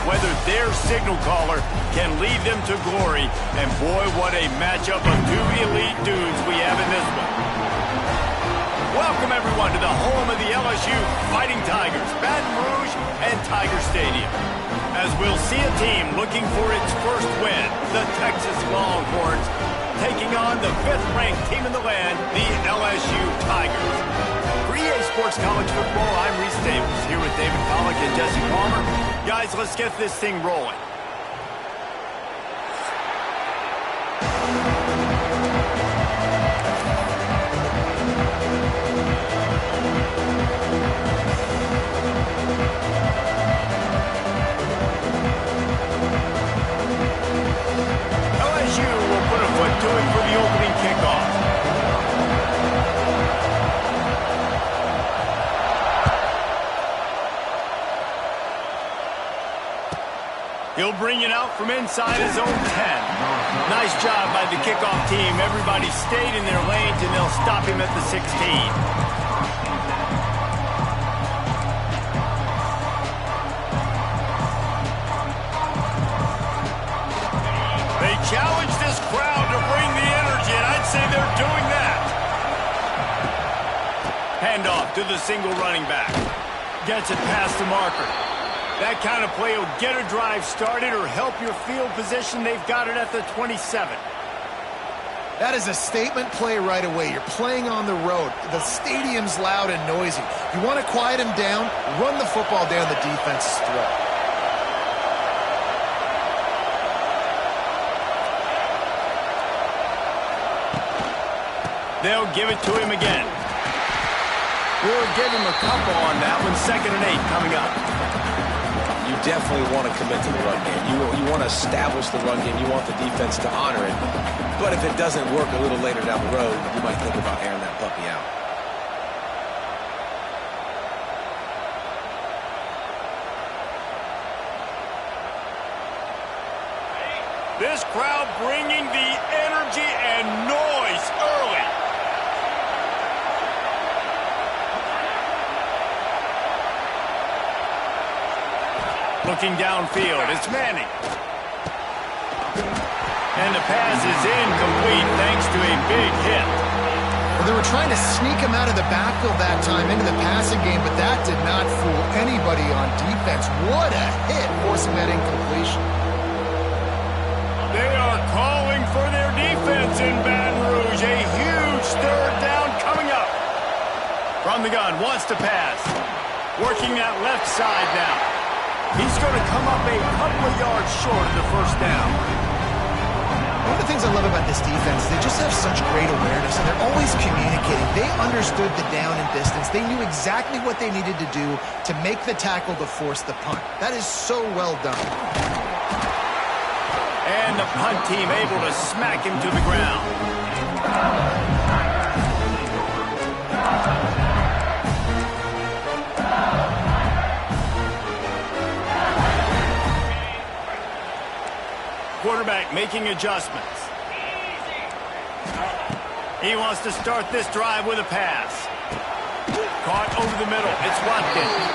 whether their signal caller can lead them to glory. And boy, what a matchup of two elite dudes we have in this one. Welcome, everyone, to the home of the LSU Fighting Tigers, Baton Rouge and Tiger Stadium. As we'll see a team looking for its first win, the Texas Longhorns, taking on the 5th-ranked team in the land, the LSU Tigers. For EA Sports College Football, I'm Reese Davis, here with David Pollack and Jesse Palmer. Guys, let's get this thing rolling. LSU will put a foot to it for the opening kickoff. He'll bring it out from inside his own 10. Nice job by the kickoff team. Everybody stayed in their lanes, and they'll stop him at the 16. They challenge this crowd to bring the energy, and I'd say they're doing that. Handoff to the single running back. Gets it past the marker. That kind of play will get a drive started or help your field position. They've got it at the 27. That is a statement play right away. You're playing on the road. The stadium's loud and noisy. You want to quiet him down, run the football down the defense's throat. They'll give it to him again. We'll give him a couple on that one. 2nd and 8 coming up. You definitely want to commit to the run game. You want to establish the run game. You want the defense to honor it. But if it doesn't work a little later down the road, you might think about airing that puppy out. This crowd bringing the energy and noise early. Looking downfield, it's Manning. And the pass is incomplete thanks to a big hit. Well, they were trying to sneak him out of the backfield that time into the passing game, but that did not fool anybody on defense. What a hit, forcing that incompletion. They are calling for their defense in Baton Rouge. A huge 3rd down coming up. From the gun, wants to pass. Working that left side now. He's going to come up a couple of yards short of the 1st down. One of the things I love about this defense, they just have such great awareness, and they're always communicating. They understood the down and distance. They knew exactly what they needed to do to make the tackle to force the punt. That is so well done. And the punt team able to smack him to the ground. Quarterback making adjustments. He wants to start this drive with a pass. Caught over the middle. It's Watkins.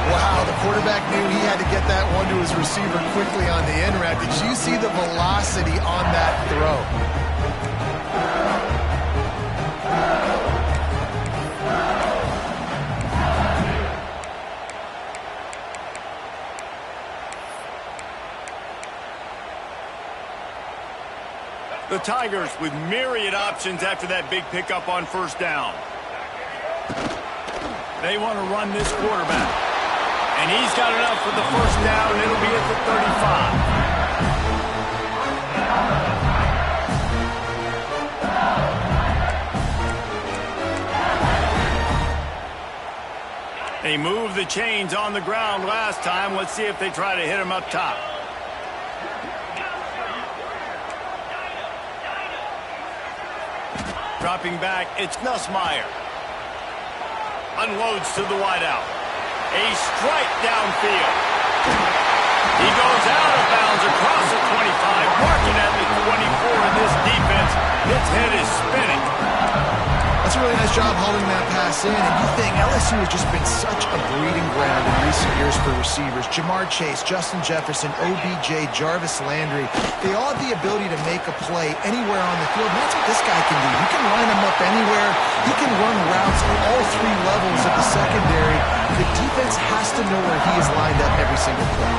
Wow, the quarterback knew he had to get that one to his receiver quickly on the end route. Did you see the velocity on that throw? The Tigers with myriad options after that big pickup on 1st down. They want to run this quarterback. And he's got enough for the 1st down, and it'll be at the 35. They moved the chains on the ground last time. Let's see if they try to hit him up top. Dropping back, it's Nussmeier. Unloads to the wideout. A strike downfield. He goes out of bounds across the 25, marking at the 24, and this defense, its head is spinning. That's a really nice job holding that pass in, and you think LSU has just been such a breeding ground in recent years for receivers. Jamar Chase, Justin Jefferson, OBJ, Jarvis Landry, they all have the ability to make a play anywhere on the field, and that's what this guy can do. You can line him up anywhere. He can run routes at all three levels of the secondary. The defense has to know where he is lined up every single play.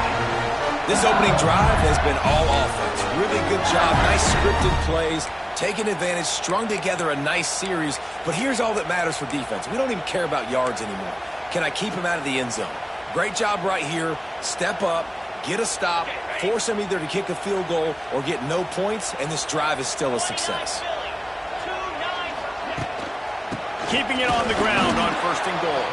This opening drive has been all offense. Really good job, nice scripted plays, taking advantage, strung together a nice series. But here's all that matters for defense. We don't even care about yards anymore. Can I keep him out of the end zone? Great job right here. Step up, get a stop, force him either to kick a field goal or get no points, and this drive is still a success. Keeping it on the ground on 1st and goal.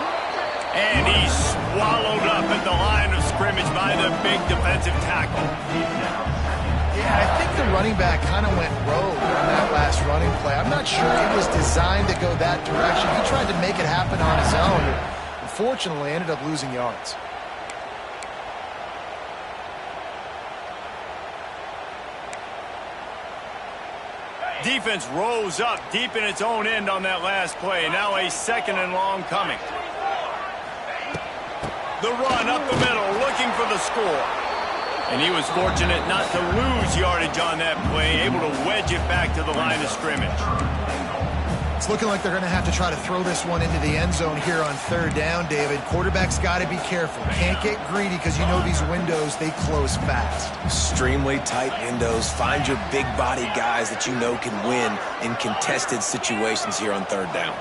And he's swallowed up at the line of scrimmage by the big defensive tackle. Yeah, I think the running back kind of went rogue on that last running play. I'm not sure it was designed to go that direction. He tried to make it happen on his own. Unfortunately, ended up losing yards. Defense rose up deep in its own end on that last play. Now a 2nd and long coming. The run up the middle, looking for the score. And he was fortunate not to lose yardage on that play, able to wedge it back to the line of scrimmage. It's looking like they're going to have to try to throw this one into the end zone here on 3rd down, David. Quarterback's got to be careful. Can't get greedy because you know these windows, they close fast. Extremely tight windows. Find your big body guys that you know can win in contested situations here on 3rd down.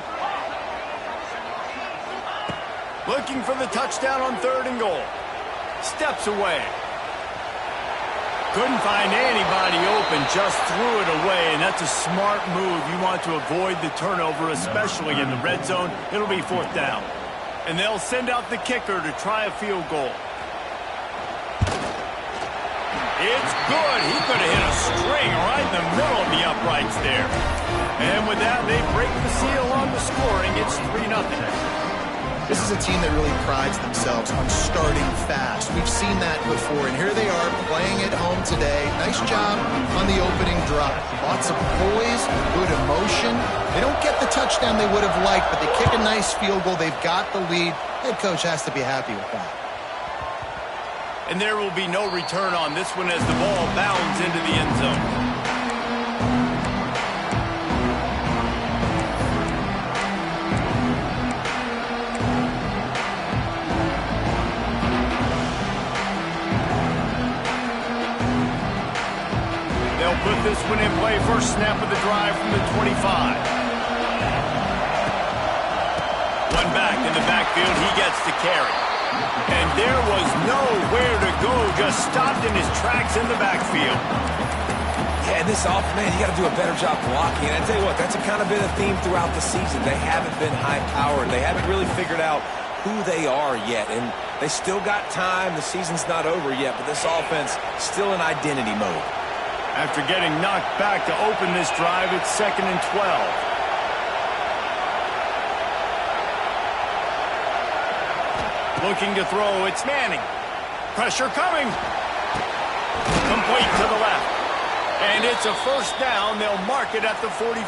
Looking for the touchdown on 3rd and goal. Steps away. Couldn't find anybody open, just threw it away, and that's a smart move. You want to avoid the turnover, especially in the red zone. It'll be 4th down. And they'll send out the kicker to try a field goal. It's good. He could have hit a string right in the middle of the uprights there. And with that, they break the seal on the scoring. It's 3-0. This is a team that really prides themselves on starting fast. We've seen that before, and here they are playing at home today. Nice job on the opening drive. Lots of poise, good emotion. They don't get the touchdown they would have liked, but they kick a nice field goal. They've got the lead. Head coach has to be happy with that. And there will be no return on this one as the ball bounds into the end zone. Put this one in play, first snap of the drive from the 25. One back in the backfield, he gets the carry. And there was nowhere to go, just stopped in his tracks in the backfield. Yeah, this man, you got to do a better job blocking. And I tell you what, that's kind of been a theme throughout the season. They haven't been high-powered. They haven't really figured out who they are yet. And they still got time. The season's not over yet, but this offense still in identity mode. After getting knocked back to open this drive, it's 2nd and 12. Looking to throw, it's Manning. Pressure coming. Complete to the left. And it's a 1st down. They'll mark it at the 44.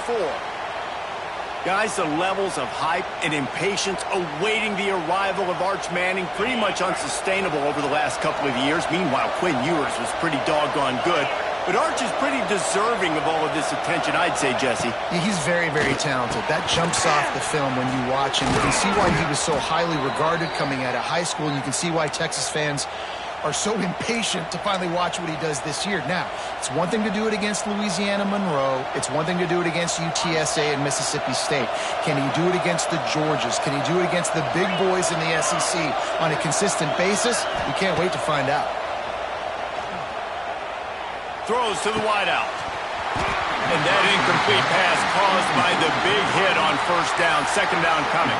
Guys, the levels of hype and impatience awaiting the arrival of Arch Manning pretty much unsustainable over the last couple of years. Meanwhile, Quinn Ewers was pretty doggone good. But Arch is pretty deserving of all of this attention, I'd say, Jesse. Yeah, he's very, very talented. That jumps off the film when you watch him. You can see why he was so highly regarded coming out of high school, and you can see why Texas fans are so impatient to finally watch what he does this year. Now, it's one thing to do it against Louisiana Monroe. It's one thing to do it against UTSA and Mississippi State. Can he do it against the Georgias? Can he do it against the big boys in the SEC on a consistent basis? We can't wait to find out. Throws to the wideout. And that incomplete pass caused by the big hit on 1st down. 2nd down coming.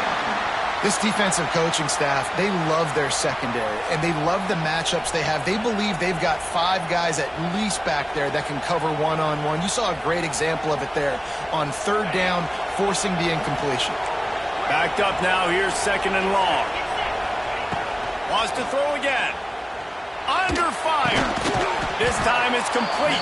This defensive coaching staff, they love their secondary, and they love the matchups they have. They believe they've got 5 guys at least back there that can cover one-on-one. You saw a great example of it there on 3rd down, forcing the incompletion. Backed up now, here's 2nd and long. Wants to throw again. Under fire. This time is complete.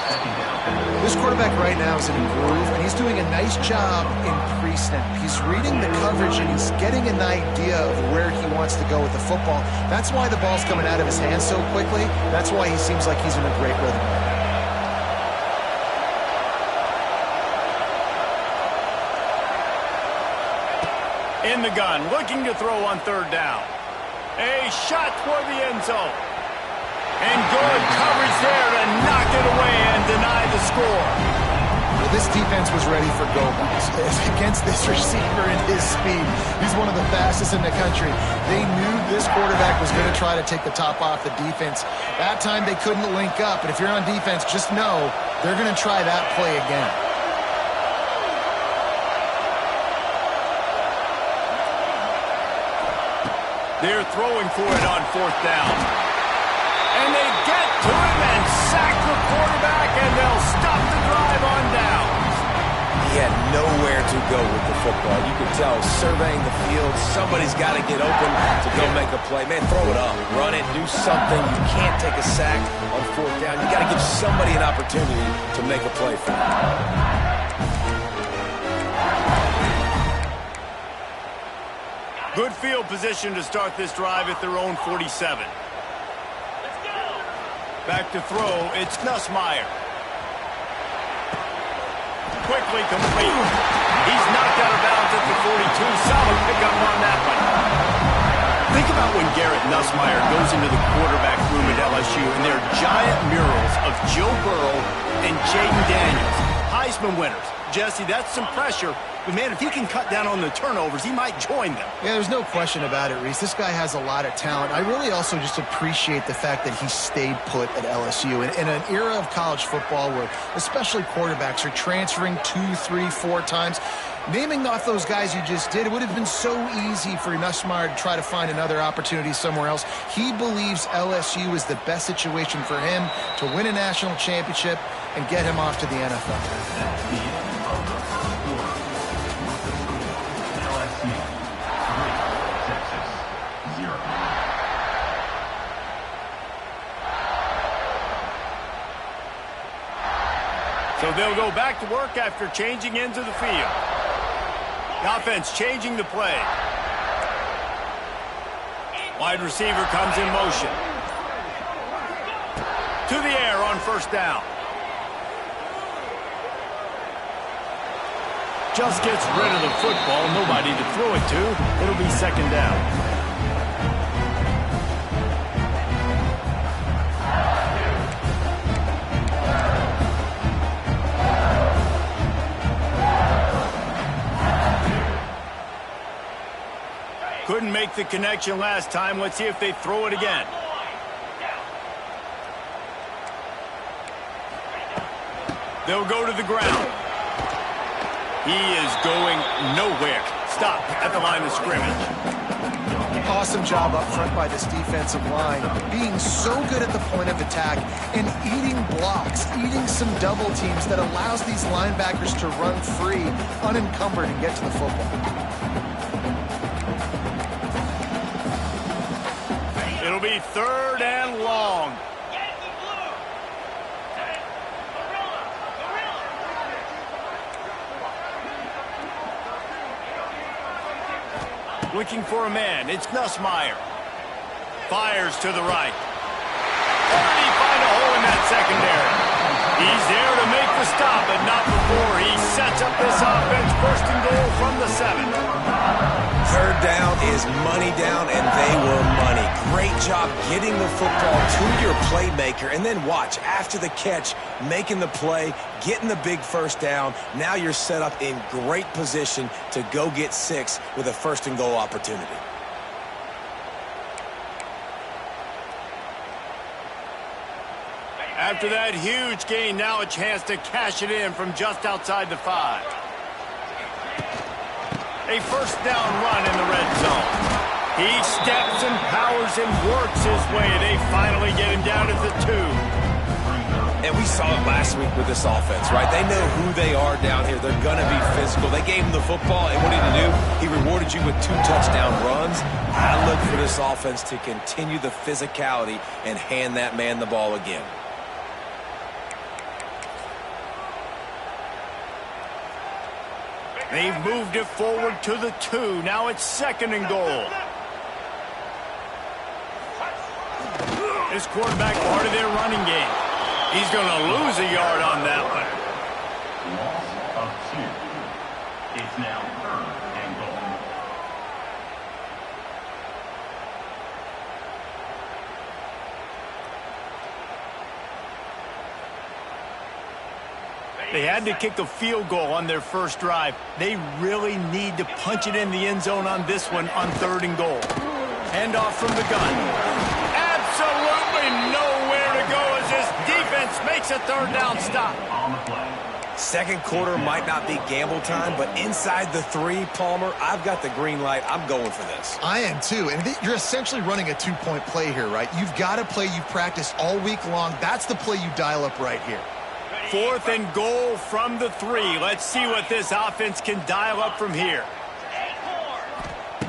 This quarterback right now is in a groove, and he's doing a nice job in pre-snap. He's reading the coverage, and he's getting an idea of where he wants to go with the football. That's why the ball's coming out of his hands so quickly. That's why he seems like he's in a great rhythm. In the gun, looking to throw on third down. A shot toward the end zone. And good coverage there to knock it away and deny the score. Well, this defense was ready for go-balls. Against this receiver and his speed, he's one of the fastest in the country. They knew this quarterback was going to try to take the top off the defense. That time they couldn't link up, but if you're on defense, just know they're going to try that play again. They're throwing for it on fourth down. And they get to him and sack the quarterback, and they'll stop the drive on downs. He had nowhere to go with the football. You could tell, surveying the field, somebody's got to get open to go make a play. Man, throw it up, run it, do something. You can't take a sack on fourth down. You got to give somebody an opportunity to make a play for you. Good field position to start this drive at their own 47. Back to throw, it's Nussmeier. Quickly complete. He's knocked out of bounds at the 42. Solid pickup on that one. Think about when Garrett Nussmeier goes into the quarterback room at LSU, and there are giant murals of Joe Burrow and Jaden Daniels. Heisman winners. Jesse, that's some pressure. But, man, if he can cut down on the turnovers, he might join them. Yeah, there's no question about it, Reese. This guy has a lot of talent. I really also just appreciate the fact that he stayed put at LSU. In an era of college football where especially quarterbacks are transferring 2, 3, 4 times, naming off those guys you just did, it would have been so easy for Nussmeier to try to find another opportunity somewhere else. He believes LSU is the best situation for him to win a national championship and get him off to the NFL. So they'll go back to work after changing into the field. The offense changing the play. Wide receiver comes in motion. To the air on first down. Just gets rid of the football. Nobody to throw it to. It'll be second down. Couldn't make the connection last time. Let's see if they throw it again. They'll go to the ground. He is going nowhere. Stop at the line of scrimmage. Awesome job up front by this defensive line, being so good at the point of attack and eating blocks, eating some double teams that allows these linebackers to run free, unencumbered, and get to the football. It'll be third and long. Looking for a man. It's Nussmeier. Fires to the right. Where did he find a hole in that secondary? He's there to make the stop, but not before he sets up this offense. First and goal from the 7. Third down is money down, and they were money. Great job getting the football to your playmaker, and then watch, after the catch, making the play, getting the big first down. Now you're set up in great position to go get 6 with a first and goal opportunity. After that huge gain, now a chance to cash it in from just outside the 5. A first down run in the red zone. He steps and powers and works his way. They finally get him down at the 2. And we saw it last week with this offense, right? They know who they are down here. They're going to be physical. They gave him the football, and what did he do? He rewarded you with 2 touchdown runs. I look for this offense to continue the physicality and hand that man the ball again. They've moved it forward to the 2. Now it's 2nd and goal. This quarterback part of their running game. He's going to lose a yard on that one. Loss of 2. It's now 3rd and goal. They had to kick a field goal on their first drive. They really need to punch it in the end zone on this one on 3rd and goal. Handoff from the gun. Absolutely nowhere to go as this defense makes a 3rd down stop. On the play. Second quarter might not be gamble time, but inside the 3, Palmer, I've got the green light. I'm going for this. I am too, and you're essentially running a 2-point play here, right? You've got a play you've practiced all week long. That's the play you dial up right here. 4th and goal from the 3. Let's see what this offense can dial up from here.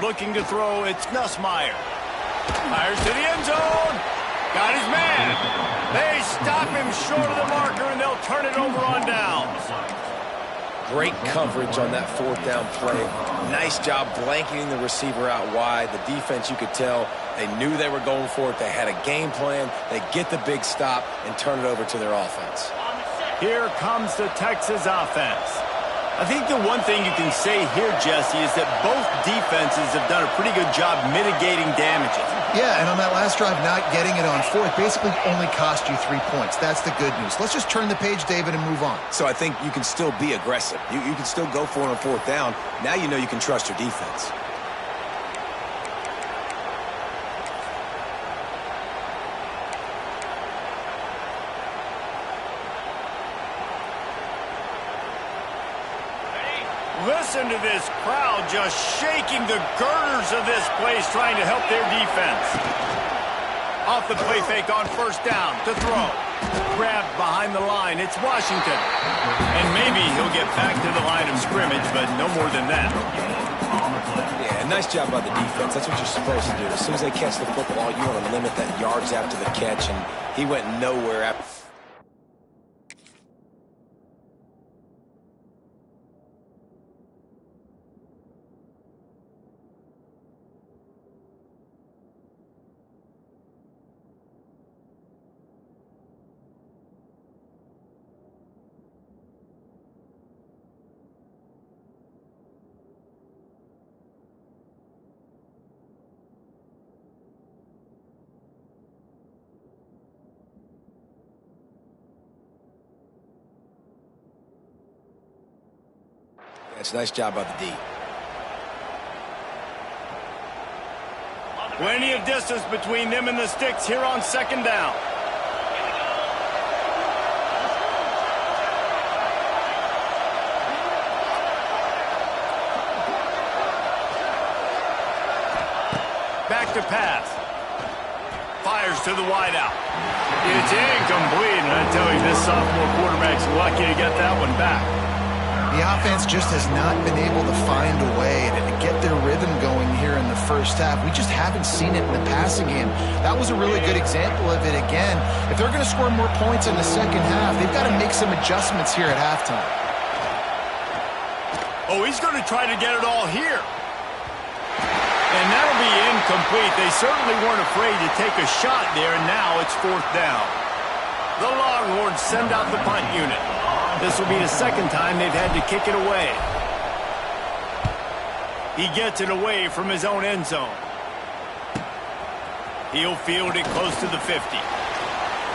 Looking to throw, it's Nussmeier. Fires to the end zone. Got his man. They stop him short of the marker, and they'll turn it over on downs. Great coverage on that 4th down play. Nice job blanketing the receiver out wide. The defense, you could tell, they knew they were going for it. They had a game plan. They get the big stop and turn it over to their offense. Here comes the Texas offense. I think the one thing you can say here, Jesse, is that both defenses have done a pretty good job mitigating damages. Yeah, and on that last drive, not getting it on 4th basically only cost you 3 points. That's the good news. Let's just turn the page, David, and move on. So I think you can still be aggressive. You can still go for it on 4th down. Now you know you can trust your defense. Listen to this crowd just shaking the girders of this place, trying to help their defense. Off the play fake on 1st down to throw. Grabbed behind the line. It's Washington. And maybe he'll get back to the line of scrimmage, but no more than that. Yeah, nice job by the defense. That's what you're supposed to do. As soon as they catch the football, you want to limit that yards after the catch, and he went nowhere after. It's a nice job by the D. Plenty of distance between them and the sticks here on 2nd down. Back to pass. Fires to the wideout. It's incomplete, and I tell you, this sophomore quarterback's lucky to get that one back. The offense just has not been able to find a way to get their rhythm going here in the first half. We just haven't seen it in the passing game. That was a really good example of it again. If they're going to score more points in the second half, they've got to make some adjustments here at halftime. Oh, he's going to try to get it all here. And that'll be incomplete. They certainly weren't afraid to take a shot there, and now it's 4th down. The Longhorns send out the punt unit. This will be the 2nd time they've had to kick it away. He gets it away from his own end zone. He'll field it close to the 50.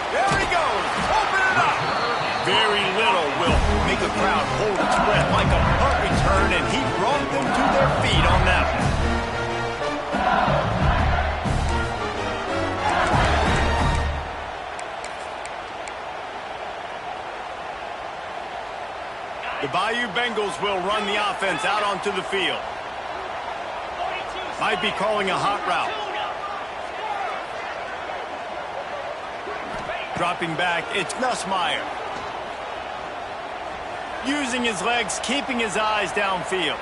There he goes. Open it up. Very little will make a crowd hold its breath like a punt return, and he brought them to their feet on that one. The Bayou Bengals will run the offense out onto the field. Might be calling a hot route. Dropping back, it's Nussmeier. Using his legs, keeping his eyes downfield.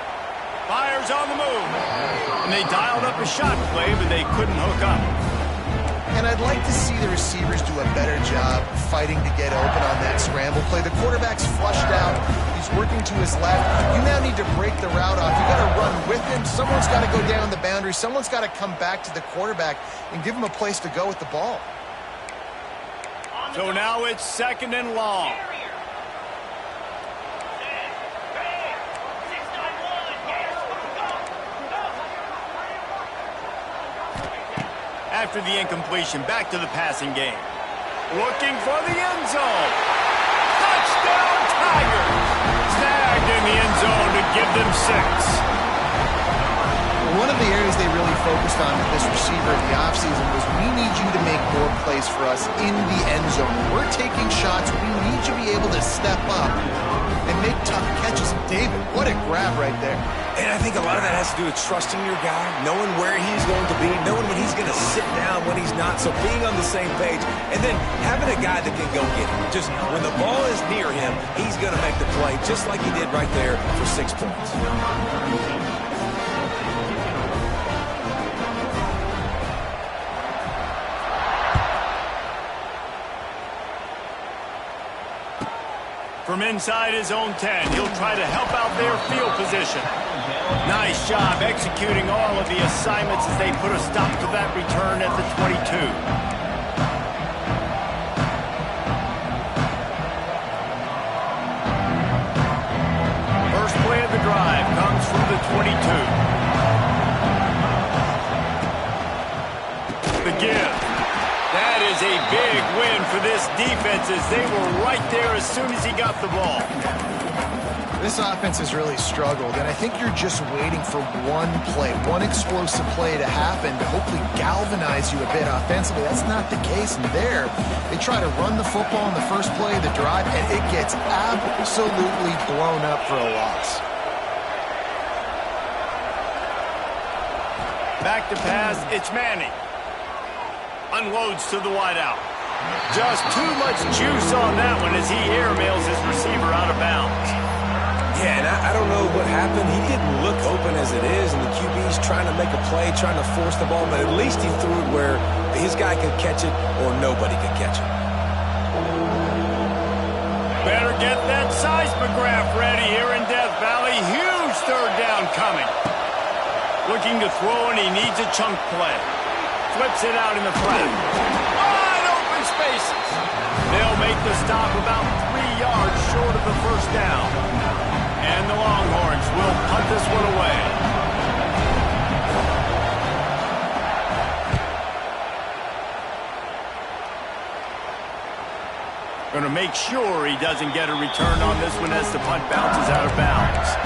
Fires on the move. And they dialed up a shot play, but they couldn't hook up. And I'd like to see the receivers do a better job fighting to get open on that scramble play. The quarterback's flushed out. He's working to his left. You now need to break the route off. You got to run with him. Someone's got to go down the boundary. Someone's got to come back to the quarterback and give him a place to go with the ball. So now it's 2nd and long. After the incompletion, back to the passing game. Looking for the end zone. Touchdown, Tigers! Snagged in the end zone to give them 6. One of the areas they really focused on with this receiver in the offseason was, we need you to make more plays for us in the end zone. When we're taking shots, we need you to be able to step up and make tough catches. David, what a grab right there. And I think a lot of that has to do with trusting your guy, knowing where he's going to be, knowing when he's going to sit down, when he's not. So being on the same page, and then having a guy that can go get it. Just when the ball is near him, he's going to make the play, just like he did right there for 6 points. From inside his own 10, he'll try to help out their field position. Nice job executing all of the assignments as they put a stop to that return at the 22. First play of the drive comes from the 22. The give. That is a big win for this defense, as they were right there as soon as he got the ball. This offense has really struggled, and I think you're just waiting for one play, one explosive play to happen to hopefully galvanize you a bit offensively. That's not the case, and there, they try to run the football in the first play of the drive, and it gets absolutely blown up for a loss. Back to pass, it's Manning. Unloads to the wideout. Just too much juice on that one as he airmails his receiver out of bounds. Yeah, and I don't know what happened. He didn't look open as it is, and the QB's trying to make a play, trying to force the ball, but at least he threw it where his guy could catch it or nobody could catch it. Better get that seismograph ready here in Death Valley. Huge third down coming. Looking to throw, and he needs a chunk play. Flips it out in the flat. Wide open spaces. They'll make the stop about 3 yards short of the first down. And the Longhorns will punt this one away. Going to make sure he doesn't get a return on this one as the punt bounces out of bounds.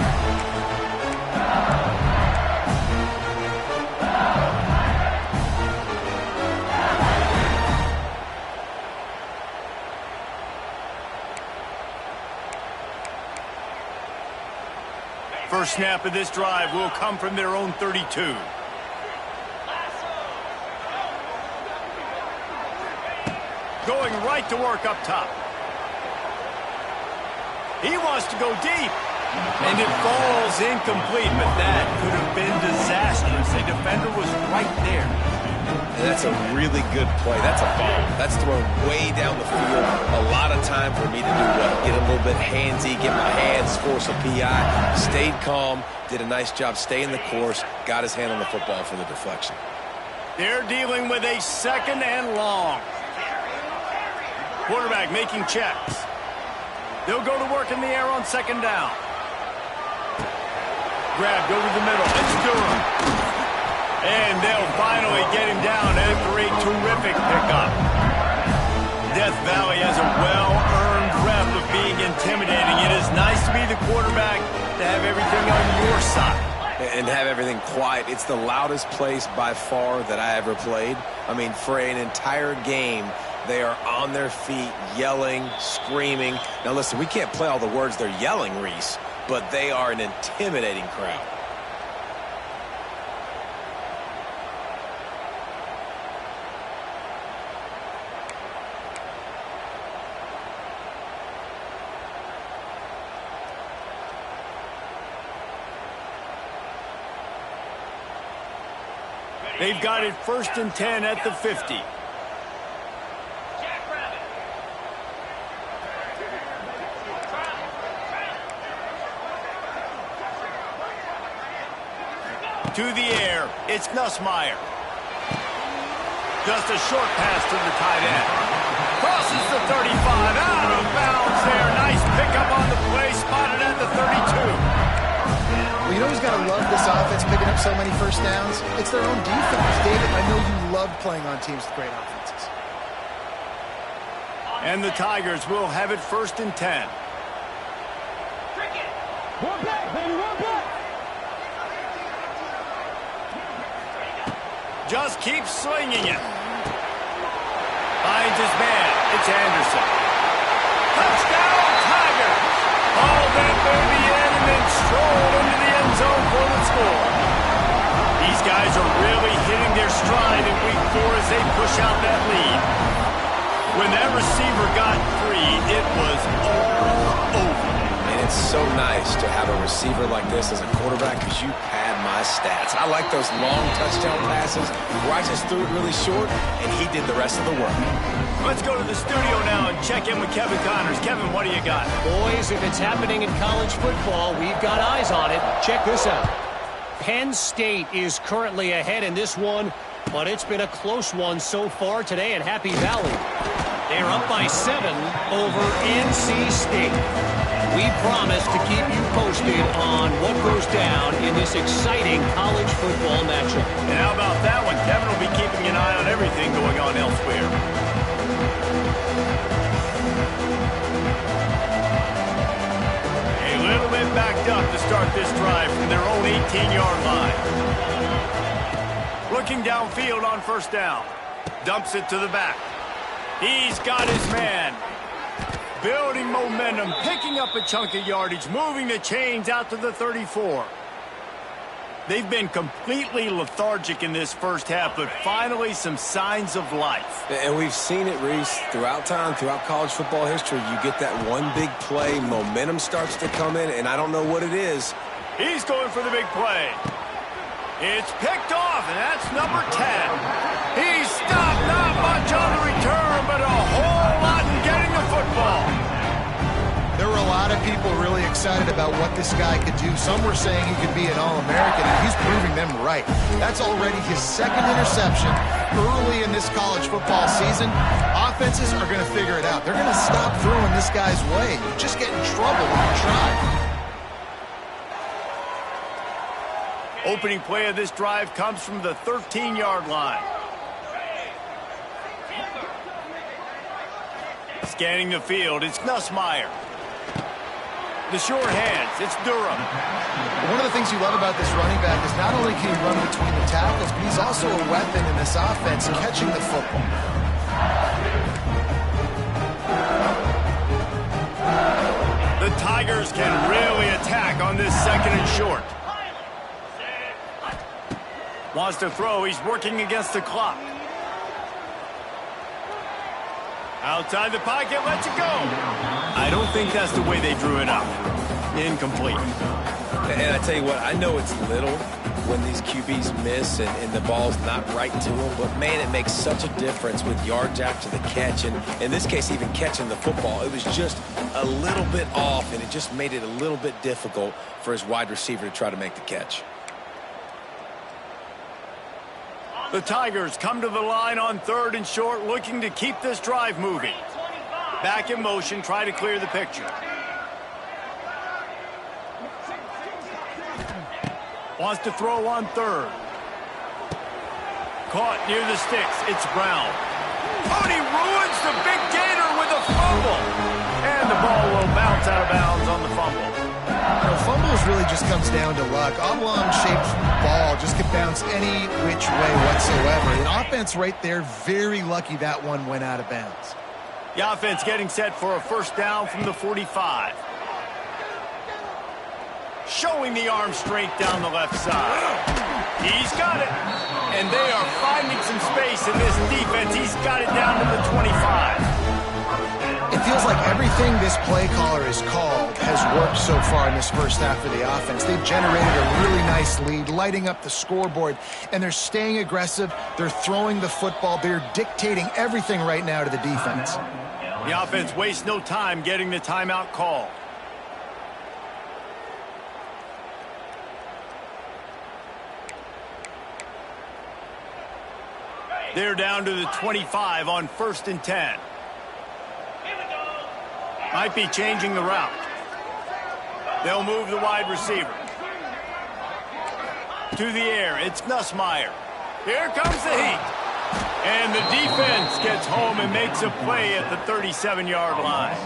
First snap of this drive will come from their own 32. Going right to work up top. He wants to go deep. And it falls incomplete, but that could have been disastrous. A defender was right there. And that's a really good play. That's a ball. That's thrown way down the field. A lot of time for me to do what? Get a little bit handsy, get my hands, force a PI. Stayed calm, did a nice job staying the course, got his hand on the football for the deflection. They're dealing with a 2nd and long. Quarterback making checks. They'll go to work in the air on 2nd down. Grabbed over the middle. It's Durham. And they'll finally get him down after a terrific pickup. Death Valley has a well-earned rep of being intimidating. It is nice to be the quarterback, to have everything on your side. And have everything quiet. It's the loudest place by far that I ever played. I mean, for an entire game, they are on their feet, yelling, screaming. Now listen, we can't play all the words they're yelling, Reese, but they are an intimidating crowd. They've got it 1st and 10 at the 50. to the air. It's Nussmeier. Just a short pass to the tight end. Crosses the 35, out of bounds there. Nice pickup on the play, spotted at the 32. Well, you know who's got to love this offense picking up so many first downs? It's their own defense. David, I know you love playing on teams with great offenses. And the Tigers will have it 1st and 10. One back, baby, one back. Just keeps slinging it. Finds his man. It's Anderson. Touchdown, Tigers! Haul that baby in and then stroll into the end zone for the score. These guys are really hitting their stride in week 4 as they push out that lead. When that receiver got free, it was all over. And it's so nice to have a receiver like this as a quarterback because you pad my stats. I like those long touchdown passes where I just threw it really short and he did the rest of the work. Let's go to the studio now and check in with Kevin Connors. Kevin, what do you got? Boys, if it's happening in college football, we've got eyes on it. Check this out. Penn State is currently ahead in this one, but it's been a close one so far today at Happy Valley. They're up by 7 over NC State. We promise to keep you posted on what goes down in this exciting college football matchup. And how about that one? Kevin will be keeping an eye on everything going on elsewhere. A little bit backed up to start this drive from their own 18-yard line. Looking downfield on 1st down. Dumps it to the back. He's got his man. Building momentum, picking up a chunk of yardage, moving the chains out to the 34. They've been completely lethargic in this first half, but finally some signs of life. And we've seen it, Reese, throughout time, throughout college football history. You get that one big play, momentum starts to come in, and I don't know what it is. He's going for the big play. It's picked off, and that's number 10. He's stopped, not much on the return, but a whole lot in getting the football. There were a lot of people really excited about what this guy could do. Some were saying he could be an All-American, and he's proving them right. That's already his 2nd interception early in this college football season. Offenses are going to figure it out. They're going to stop throwing this guy's way. You just get in trouble when you try. Opening play of this drive comes from the 13-yard line. Scanning the field, it's Nussmeier. The short hands, it's Durham. One of the things you love about this running back is not only can he run between the tackles, but he's also a weapon in this offense, catching the football. The Tigers can really attack on this 2nd and short. Wants to throw, he's working against the clock. Outside the pocket, lets it go. I don't think that's the way they drew it up. Incomplete. And I tell you what, I know it's little when these QBs miss and the ball's not right to them, but man, it makes such a difference with yards after the catch, and in this case, even catching the football. It was just a little bit off, and it just made it a little bit difficult for his wide receiver to try to make the catch. The Tigers come to the line on 3rd and short, looking to keep this drive moving. Back in motion, try to clear the picture. Wants to throw on 3rd. Caught near the sticks. It's Brown. Oh, and he ruins the big gator with a fumble. And the ball will bounce out of bounds on the fumble. You know, fumbles really just comes down to luck. Oblong-shaped ball just can bounce any which way whatsoever. The offense right there, very lucky that one went out of bounds. The offense getting set for a 1st down from the 45. Showing the arm strength down the left side. He's got it. And they are finding some space in this defense. He's got it down to the 25. It feels like everything this play caller has called has worked so far in this first half of the offense. They've generated a really nice lead, lighting up the scoreboard, and they're staying aggressive. They're throwing the football. They're dictating everything right now to the defense. The offense wastes no time getting the timeout call. They're down to the 25 on 1st and 10. Might be changing the route. They'll move the wide receiver. To the air, it's Nussmeier. Here comes the heat. And the defense gets home and makes a play at the 37-yard line.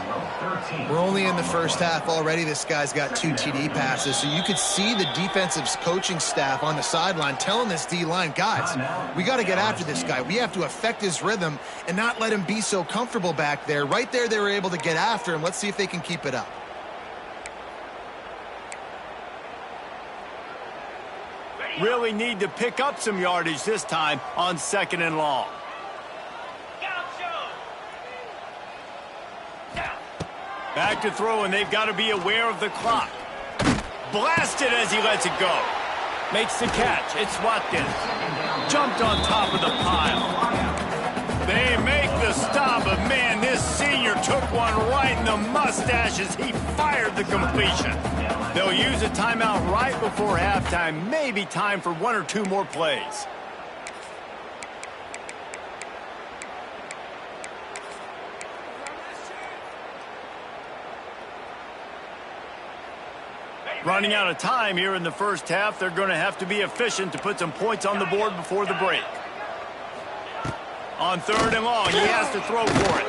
We're only in the first half already. This guy's got 2 TD passes, so you could see the defensive coaching staff on the sideline telling this D-line, guys, we got to get after this guy. We have to affect his rhythm and not let him be so comfortable back there. Right there, they were able to get after him. Let's see if they can keep it up. Really need to pick up some yardage this time on 2nd and long. Back to throw, and they've got to be aware of the clock. Blasted as he lets it go. Makes the catch. It's Watkins. Jumped on top of the pile. They make the stop, but man, this senior took one right in the mustache as he fired the completion. They'll use a timeout right before halftime. Maybe time for 1 or 2 more plays. Running out of time here in the first half. They're going to have to be efficient to put some points on the board before the break. On 3rd and long, he has to throw for it.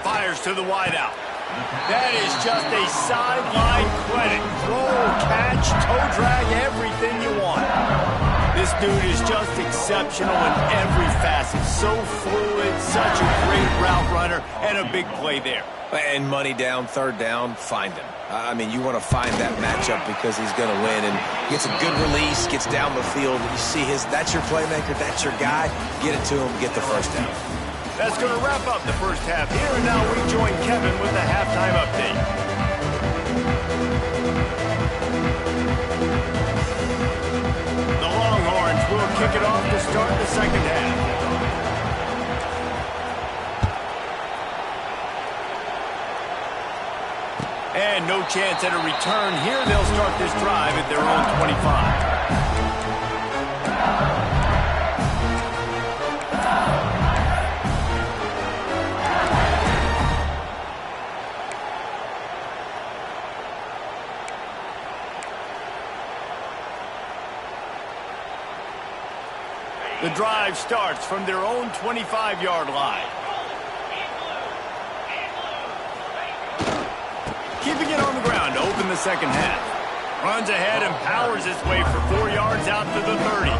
Fires to the wideout. That is just a sideline clinic. Throw, catch, toe drag, everything you want. This dude is just exceptional in every facet. So fluid, such a great route runner, and a big play there. And money down, 3rd down, find him. I mean, you want to find that matchup because he's going to win, and gets a good release, gets down the field. You see that's your playmaker, that's your guy. Get it to him, get the 1st down. That's going to wrap up the first half here, and now we join Kevin with the halftime update. The Longhorns will kick it off to start the second half. And no chance at a return here. They'll start this drive at their own 25. The drive starts from their own 25-yard line. Keeping it on the ground to open the second half. Runs ahead and powers his way for 4 yards out to the 30.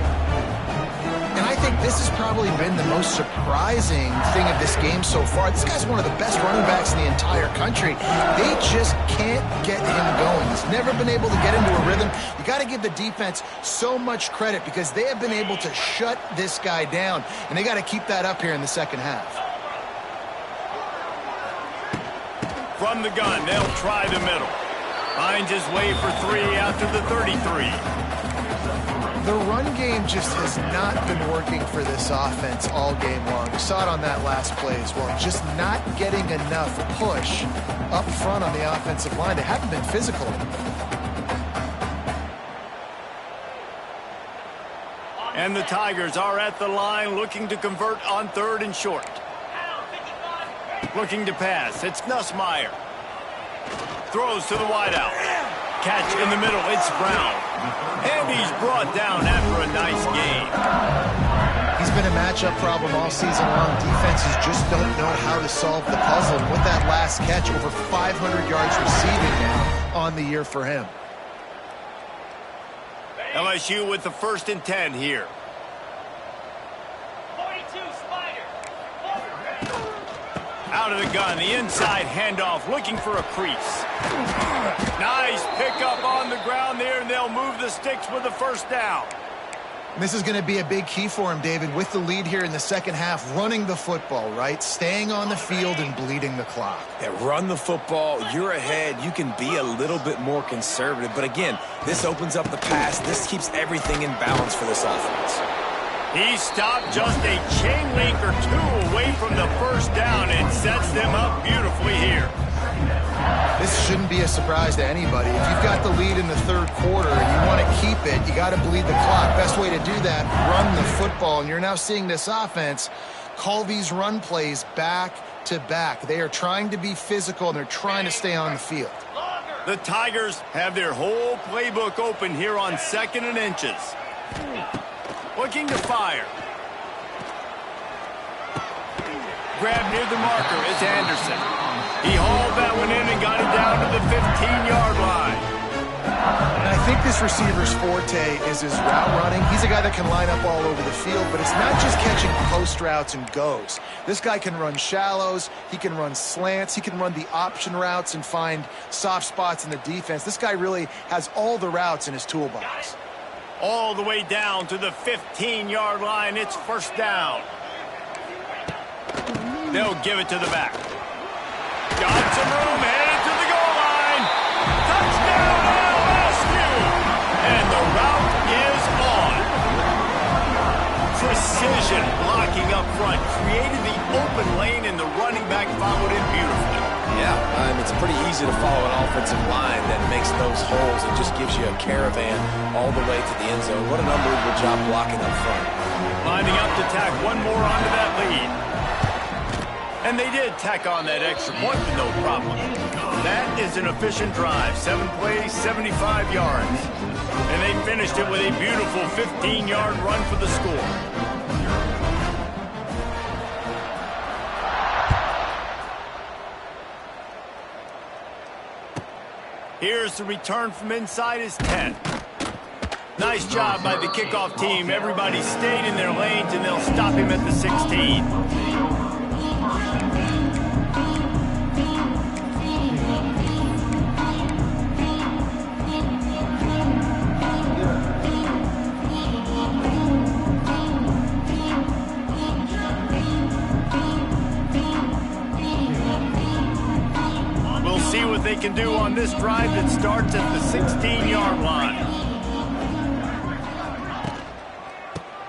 And I think this has probably been the most surprising thing of this game so far. This guy's one of the best running backs in the entire country. They just can't get him going. He's never been able to get into a rhythm. You got to give the defense so much credit because they have been able to shut this guy down, and they got to keep that up here in the second half. From the gun, they'll try the middle. Finds his way for 3 after the 33. The run game just has not been working for this offense all game long. We saw it on that last play as well. Just not getting enough push up front on the offensive line. They haven't been physical. And the Tigers are at the line looking to convert on 3rd and short. Looking to pass. It's Nussmeier. Throws to the wideout. Catch in the middle. It's Brown. And he's brought down after a nice gain. He's been a matchup problem all season long. Defenses just don't know how to solve the puzzle. And with that last catch, over 500 yards receiving now on the year for him. LSU with the 1st and 10 here. Out of the gun, the inside handoff, looking for a crease. Nice pickup on the ground there, and they'll move the sticks with the 1st down. This is going to be a big key for him, David, with the lead here in the second half, running the football, right? Staying on the field and bleeding the clock. Yeah, run the football. You're ahead. You can be a little bit more conservative. But again, this opens up the pass. This keeps everything in balance for this offense. He stopped just a chain link or 2 away from the 1st down and sets them up beautifully here. This shouldn't be a surprise to anybody. If you've got the lead in the third quarter and you want to keep it, you got to bleed the clock. Best way to do that, run the football. And you're now seeing this offense call these run plays back to back. They are trying to be physical, and they're trying to stay on the field. The Tigers have their whole playbook open here on 2nd and inches. Looking to fire. Grab near the marker is Anderson. He hauled that one in and got it down to the 15-yard line. And I think this receiver's forte is his route running. He's a guy that can line up all over the field, but it's not just catching post routes and goes. This guy can run shallows, he can run slants, he can run the option routes and find soft spots in the defense. This guy really has all the routes in his toolbox. All the way down to the 15-yard line. It's first down. They'll give it to the back. Got some room, headed to the goal line. Touchdown, LSU! And the route is on. Precision blocking up front. Created the open lane, and the running back followed it beautifully. Yeah, it's pretty easy to follow an offensive line that makes those holes and just gives you a caravan all the way to the end zone. What an unbelievable job blocking up front. Lining up to tack one more onto that lead. And they did tack on that extra point with no problem. That is an efficient drive. 7 plays, 75 yards. And they finished it with a beautiful 15-yard run for the score. Here's the return from inside his 10. Nice job by the kickoff team. Everybody stayed in their lanes, and they'll stop him at the 16. They can do on this drive that starts at the 16-yard line.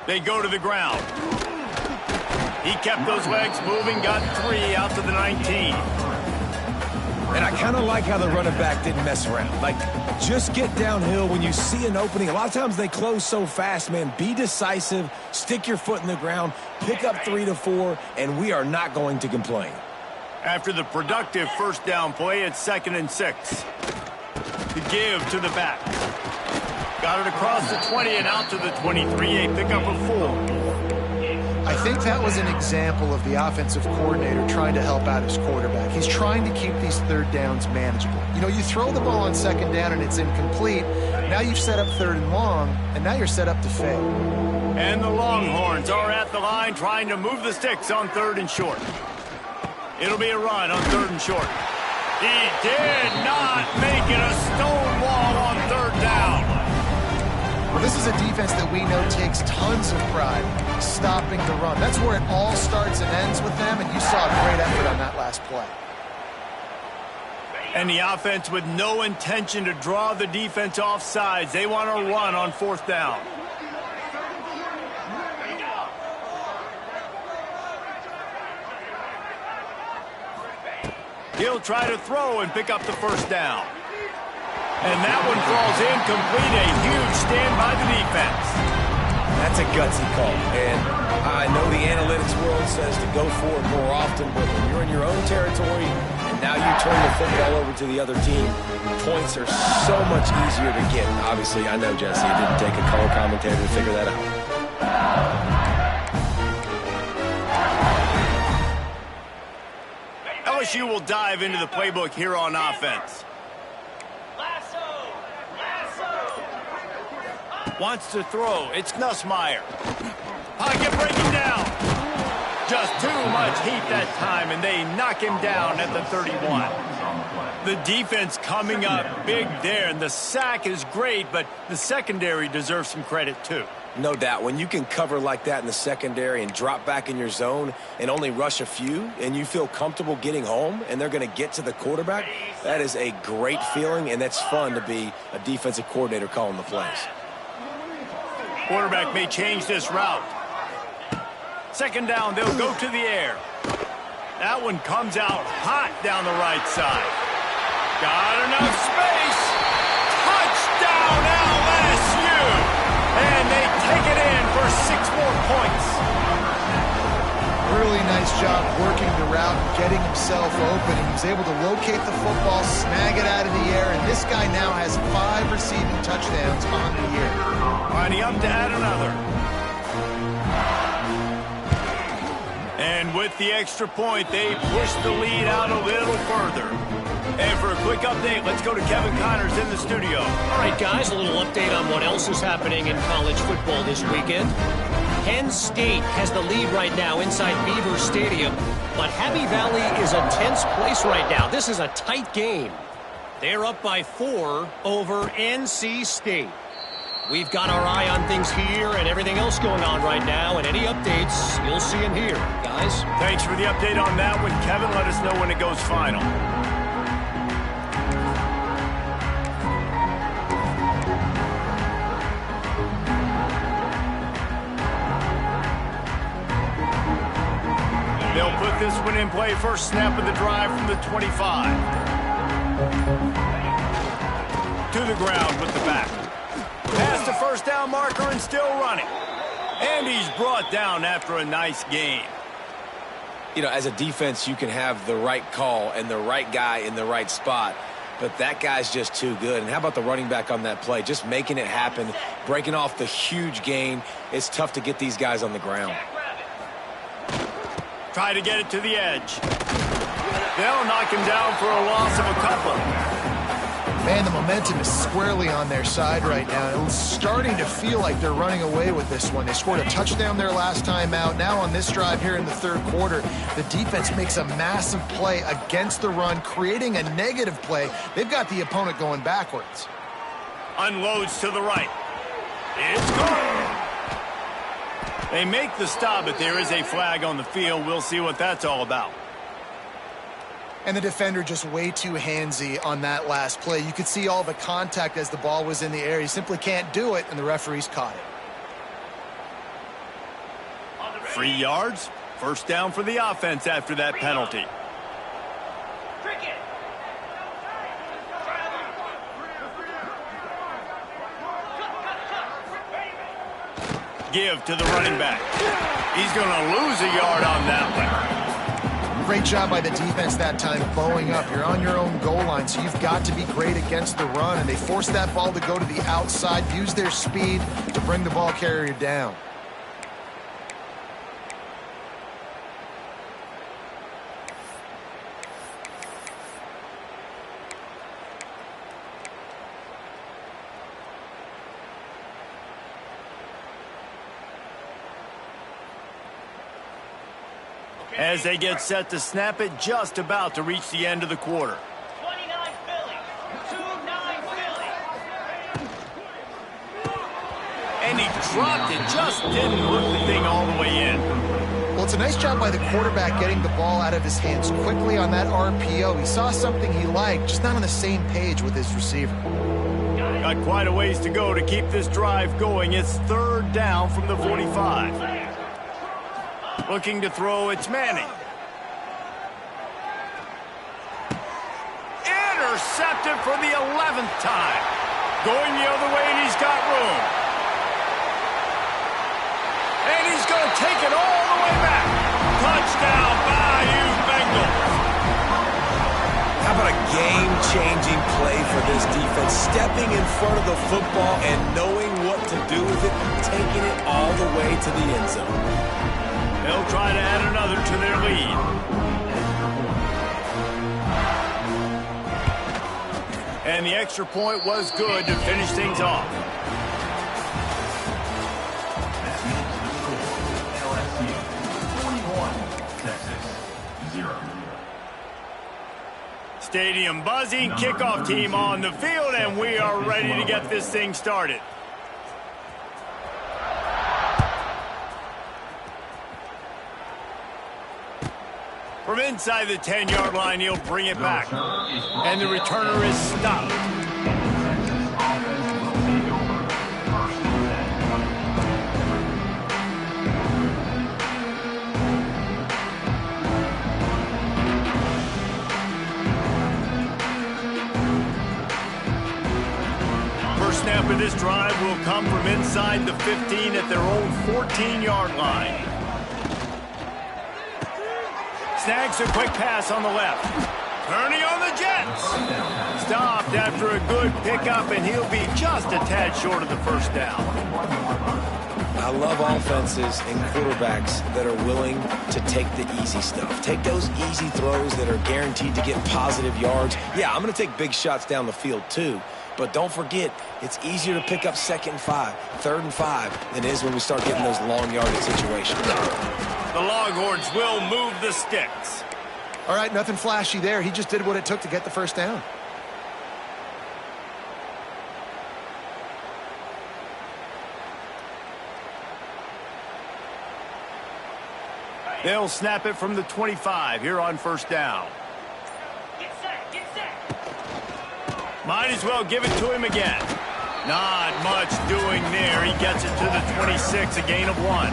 They go to the ground. He kept those legs moving, got 3 out to the 19. And I kind of like how the running back didn't mess around. Like, just get downhill when you see an opening. A lot of times they close so fast, man. Be decisive, stick your foot in the ground, pick up 3 to 4, and we are not going to complain. After the productive first down play, it's 2nd and 6. To give to the back. Got it across the 20 and out to the 23. A pickup of 4. I think that was an example of the offensive coordinator trying to help out his quarterback. He's trying to keep these third downs manageable. You know, you throw the ball on 2nd down and it's incomplete. Now you've set up 3rd and long, and now you're set up to fail. And the Longhorns are at the line trying to move the sticks on 3rd and short. It'll be a run on 3rd and short. He did not make it a stone wall on 3rd down. Well, this is a defense that we know takes tons of pride stopping the run. That's where it all starts and ends with them, and you saw a great effort on that last play. And the offense with no intention to draw the defense off sides. They want to run on 4th down. He'll try to throw and pick up the first down. And that one falls incomplete. A huge stand by the defense. That's a gutsy call. And I know the analytics world says to go for it more often, but when you're in your own territory and now you turn the football over to the other team, points are so much easier to get. Obviously, I know, Jesse, it didn't take a color commentator to figure that out. LSU will dive into the playbook here on offense. Wants to throw. It's Nussmeier. Pocket breaking down. Just too much heat that time, and they knock him down at the 31. The defense coming up big there, and the sack is great, but the secondary deserves some credit too. No doubt. When you can cover like that in the secondary and drop back in your zone and only rush a few, and you feel comfortable getting home and they're going to get to the quarterback, that is a great feeling, and that's fun to be a defensive coordinator calling the plays. Quarterback may change this route. 2nd down, they'll go to the air. That one comes out hot down the right side. Got enough space. Touchdown LSU. And they take it in for 6 more points. Really nice job working the route and getting himself open. He was able to locate the football, snag it out of the air, and this guy now has 5 receiving touchdowns on the year. Lining up to add another. And with the extra point, they push the lead out a little further. And for a quick update, let's go to Kevin Connors in the studio. All right, guys, a little update on what else is happening in college football this weekend. Penn State has the lead right now inside Beaver Stadium, but Happy Valley is a tense place right now. This is a tight game. They're up by 4 over NC State. We've got our eye on things here and everything else going on right now, and any updates you'll see in here, guys. Thanks for the update on that one, Kevin. Let us know when it goes final. They'll put this one in play. First snap of the drive from the 25. To the ground with the back. Past the first down marker and still running. And he's brought down after a nice gain. You know, as a defense, you can have the right call and the right guy in the right spot, but that guy's just too good. And how about the running back on that play? Just making it happen, breaking off the huge gain. It's tough to get these guys on the ground. Try to get it to the edge. They'll knock him down for a loss of a couple. Man, the momentum is squarely on their side right now. It's starting to feel like they're running away with this one. They scored a touchdown their last time out. Now on this drive here in the third quarter, the defense makes a massive play against the run, creating a negative play. They've got the opponent going backwards. Unloads to the right. It's gone. They make the stop, but there is a flag on the field. We'll see what that's all about. And the defender just way too handsy on that last play. You could see all the contact as the ball was in the air. He simply can't do it, and the referees caught it. 3 yards. First down for the offense after that penalty. Give to the running back. He's going to lose a yard on that one. Great job by the defense that time, bowing up. You're on your own goal line, so you've got to be great against the run, and they forced that ball to go to the outside, use their speed to bring the ball carrier down. As they get set to snap it, just about to reach the end of the quarter. 29 Philly. 2-9 Philly. And he dropped it, just didn't hook the thing all the way in. Well, it's a nice job by the quarterback getting the ball out of his hands quickly on that RPO. He saw something he liked, just not on the same page with his receiver. Got quite a ways to go to keep this drive going. It's third down from the 45. Looking to throw, it's Manning. Intercepted for the 11th time. Going the other way, and he's got room. And he's going to take it all the way back. Touchdown, Bayou Bengals. How about a game-changing play for this defense? Stepping in front of the football and knowing what to do with it, taking it all the way to the end zone. They'll try to add another to their lead. And the extra point was good to finish things off. LSU 41, Texas 0. Stadium buzzing, kickoff team on the field, and we are ready to get this thing started. From inside the 10-yard line, he'll bring it back. And the returner is stopped. half of this drive will come from inside the 15 at their own 14-yard line. Snags a quick pass on the left. Turning on the Jets. Stopped after a good pickup, and he'll be just a tad short of the first down. I love offenses and quarterbacks that are willing to take the easy stuff. Take those easy throws that are guaranteed to get positive yards. Yeah, I'm going to take big shots down the field too. But don't forget, it's easier to pick up 2nd and 5, 3rd and 5 than it is when we start getting those long yardage situations. The Longhorns will move the sticks. All right, nothing flashy there. He just did what it took to get the first down. They'll snap it from the 25 here on first down. Get set, get set. Might as well give it to him again. Not much doing there. He gets it to the 26, a gain of 1.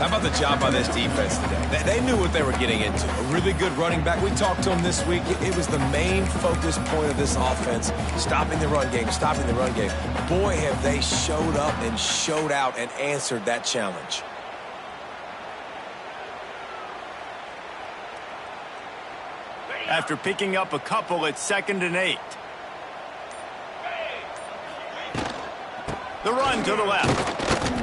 How about the job by this defense today? They knew what they were getting into. A really good running back. We talked to him this week. It was the main focus point of this offense, stopping the run game, stopping the run game. Boy, have they showed up and showed out and answered that challenge. After picking up a couple at 2nd and 8. The run to the left.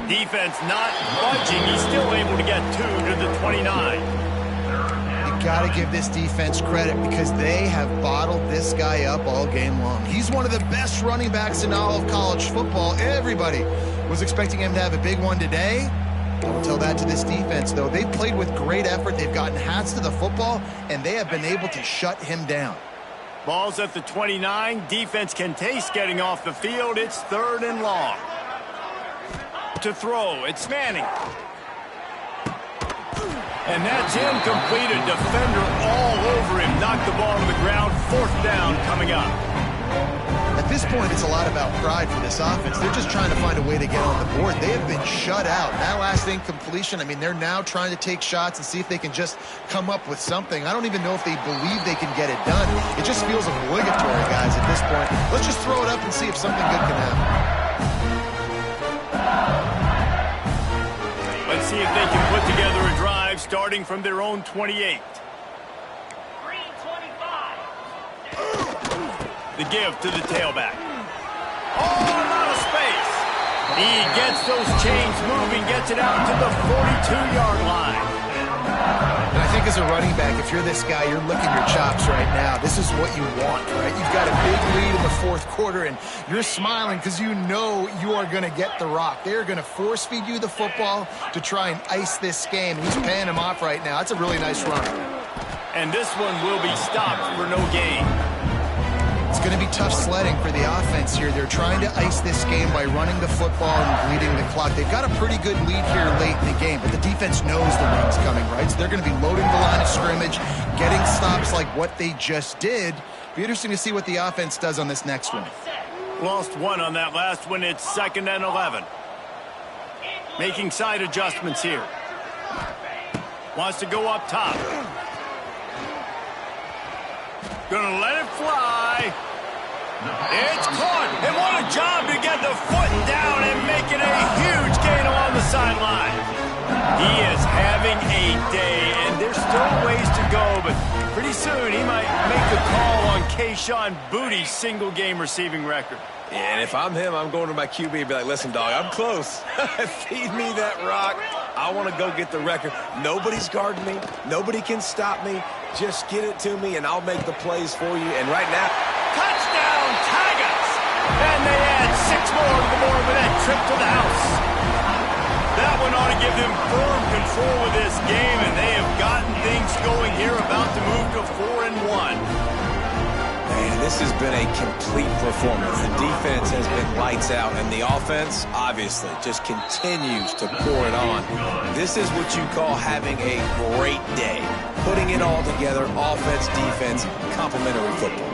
Defense not budging. He's still able to get 2 to the 29. You got to give this defense credit because they have bottled this guy up all game long. He's one of the best running backs in all of college football. Everybody was expecting him to have a big one today. Don't tell that to this defense, though. They've played with great effort. They've gotten hats to the football, and they have been able to shut him down. Ball's at the 29. Defense can taste getting off the field. It's 3rd and long. To throw, it's Manning. And that's incomplete. A defender all over him. Knocked the ball to the ground. 4th down coming up. At this point, it's a lot about pride for this offense. They're just trying to find a way to get on the board. They have been shut out. That last incompletion, I mean, they're now trying to take shots and see if they can just come up with something. I don't even know if they believe they can get it done. It just feels obligatory, guys, at this point. Let's just throw it up and see if something good can happen. Let's see if they can put together a drive starting from their own 28. Green 25. The give to the tailback. Oh, a lot of space. He gets those chains moving, gets it out to the 42-yard line. And I think as a running back, if you're this guy, you're licking your chops right now. This is what you want, right? You've got a big lead in the 4th quarter, and you're smiling because you know you are going to get the rock. They're going to force-feed you the football to try and ice this game. He's paying him off right now. That's a really nice run. And this one will be stopped for no gain. It's going to be tough sledding for the offense here. They're trying to ice this game by running the football and bleeding the clock. They've got a pretty good lead here late in the game, but the defense knows the run's coming, right? So they're going to be loading the line of scrimmage, getting stops like what they just did. Be interesting to see what the offense does on this next one. Lost 1 on that last one. It's 2nd and 11. Making side adjustments here. Wants to go up top. Gonna let it fly. It's caught. And what a job to get the foot down and make it a huge gain along the sideline. He is having a day, and there's still ways to go, but pretty soon he might make the call on Kayshon Boutte's single-game receiving record. And if I'm him, I'm going to my QB and be like, listen, dog, I'm close. Feed me that rock. I want to go get the record. Nobody's guarding me. Nobody can stop me. Just get it to me, and I'll make the plays for you. And right now, touchdown, Tigers! And they add 6 more to the board with that trip to the house. That one ought to give them firm control of this game, and they have gotten things going here, about to move to 4-1. Man, this has been a complete performance. The defense has been lights out, and the offense, obviously, just continues to pour it on. This is what you call having a great day. Putting it all together, offense, defense, complementary football.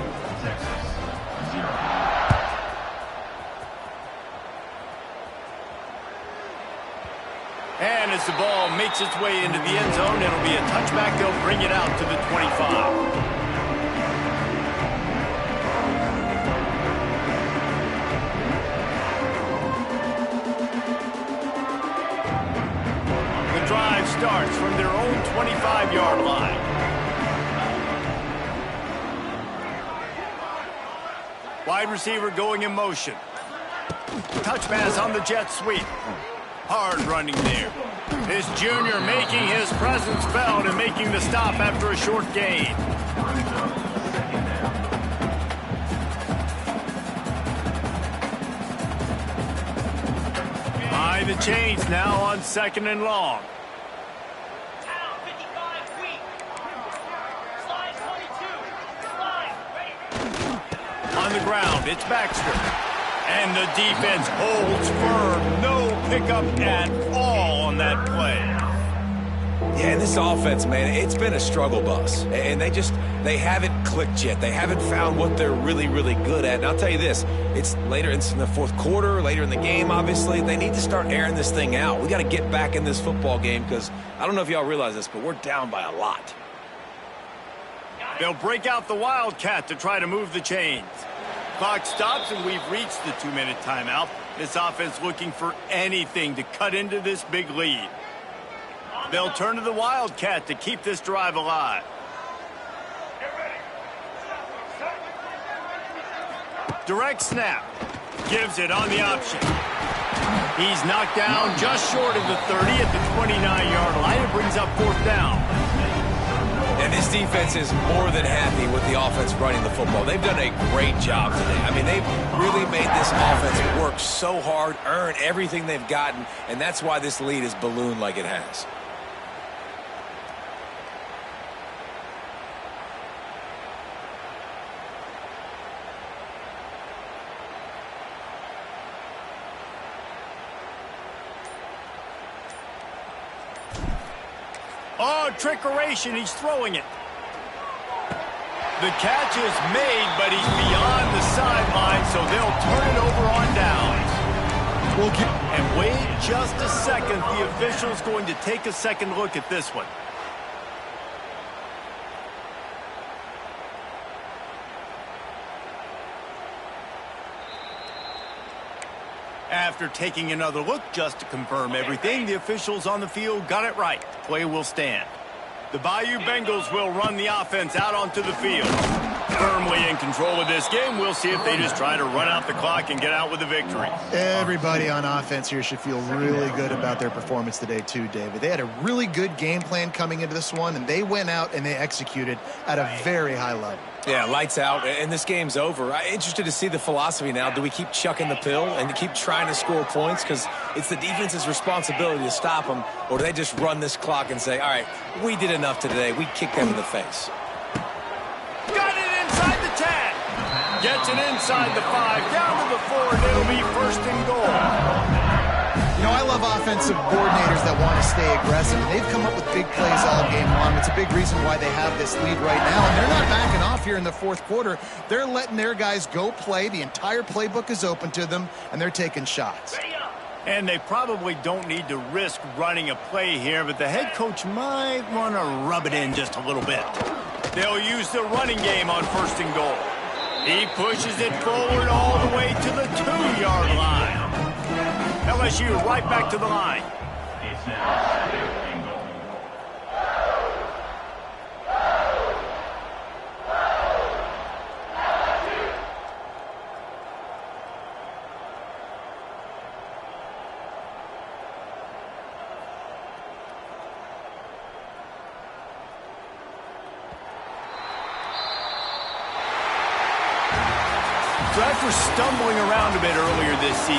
And as the ball makes its way into the end zone, it'll be a touchback. They'll bring it out to the 25. Wide receiver going in motion. Touch pass on the jet sweep. Hard running there. This junior making his presence felt and making the stop after a short gain. By the chains now on 2nd and long. Down, 55, weak. Slide 22. Slide, ready. On the ground, it's Baxter. And the defense holds firm. No pickup at all on that play. Yeah, and this offense, man, it's been a struggle bus. And they haven't clicked yet. They haven't found what they're really, really good at. And I'll tell you this, it's later in the fourth quarter, later in the game, obviously. They need to start airing this thing out. We got to get back in this football game because I don't know if y'all realize this, but we're down by a lot. They'll break out the Wildcat to try to move the chains. Clock stops, and we've reached the 2-minute timeout. This offense looking for anything to cut into this big lead. They'll turn to the Wildcat to keep this drive alive. Direct snap. Gives it on the option. He's knocked down just short of the 30 at the 29-yard line. It brings up 4th down. And this defense is more than happy with the offense running the football. They've done a great job today. I mean, they've really made this offense work so hard, earn everything they've gotten, and that's why this lead is ballooned like it has. Oh, trickeration. He's throwing it. The catch is made, but he's beyond the sideline, so they'll turn it over on downs. And wait just a second. The official's going to take a second look at this one. After taking another look just to confirm everything, the officials on the field got it right. Play will stand. The Bayou Bengals will run the offense out onto the field. Firmly in control of this game. We'll see if they just try to run out the clock and get out with a victory. Everybody on offense here should feel really good about their performance today too, David. They had a really good game plan coming into this one, and they went out and they executed at a very high level. Yeah, lights out, and this game's over. I'm interested to see the philosophy now. Do we keep chucking the pill and keep trying to score points? Because it's the defense's responsibility to stop them, or do they just run this clock and say, all right, we did enough today. We kicked them in the face. Got it inside the 10. Gets it inside the 5, down to the 4, and it'll be 1st and goal. You know, I love offensive coordinators that want to stay aggressive, and they've come up with big plays all game long. It's a big reason why they have this lead right now, and they're not backing off here in the 4th quarter. They're letting their guys go play. The entire playbook is open to them, and they're taking shots. And they probably don't need to risk running a play here, but the head coach might want to rub it in just a little bit. They'll use the running game on 1st and goal. He pushes it forward all the way to the 2-yard line. LSU right back to the line. It's now 2nd and goal. So after stumbling around a bit earlier this season,